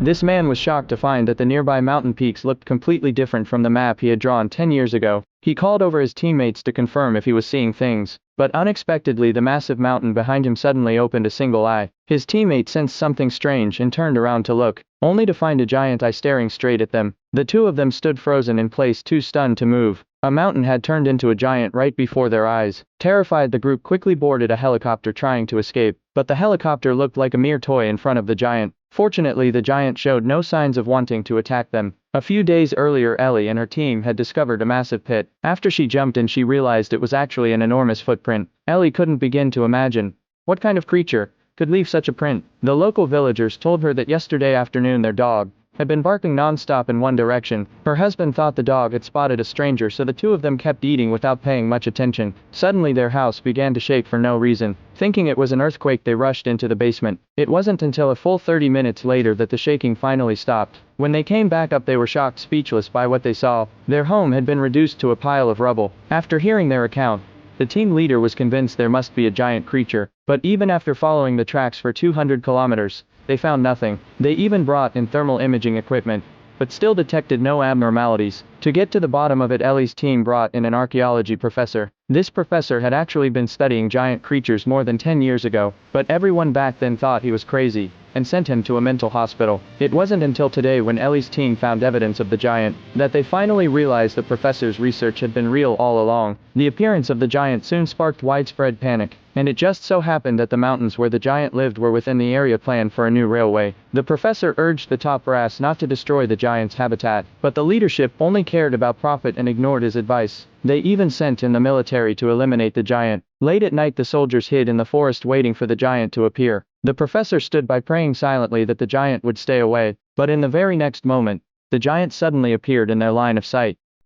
This man was shocked to find that the nearby mountain peaks looked completely different from the map he had drawn 10 years ago. He called over his teammates to confirm if he was seeing things, but unexpectedly the massive mountain behind him suddenly opened a single eye. His teammate sensed something strange and turned around to look, only to find a giant eye staring straight at them. The two of them stood frozen in place, too stunned to move. A mountain had turned into a giant right before their eyes. Terrified, the group quickly boarded a helicopter trying to escape, but the helicopter looked like a mere toy in front of the giant. Fortunately, the giant showed no signs of wanting to attack them. A few days earlier, Ellie and her team had discovered a massive pit. After she jumped in, she realized it was actually an enormous footprint. Ellie couldn't begin to imagine what kind of creature could leave such a print. The local villagers told her that yesterday afternoon their dog had been barking non-stop in one direction. Her husband thought the dog had spotted a stranger, so the two of them kept eating without paying much attention. Suddenly their house began to shake for no reason. Thinking it was an earthquake, they rushed into the basement. It wasn't until a full 30 minutes later that the shaking finally stopped. When they came back up, they were shocked, speechless by what they saw. Their home had been reduced to a pile of rubble. After hearing their account, the team leader was convinced there must be a giant creature, but even after following the tracks for 200 kilometers, they found nothing. They even brought in thermal imaging equipment, but still detected no abnormalities. To get to the bottom of it, Ellie's team brought in an archaeology professor. This professor had actually been studying giant creatures more than 10 years ago, but everyone back then thought he was crazy and sent him to a mental hospital. It wasn't until today, when Ellie's team found evidence of the giant, that they finally realized the professor's research had been real all along. The appearance of the giant soon sparked widespread panic, and it just so happened that the mountains where the giant lived were within the area planned for a new railway. The professor urged the top brass not to destroy the giant's habitat, but the leadership only cared about profit and ignored his advice. They even sent in the military to eliminate the giant. Late at night, the soldiers hid in the forest waiting for the giant to appear. The professor stood by, praying silently that the giant would stay away, but in the very next moment, the giant suddenly appeared in their line of sight.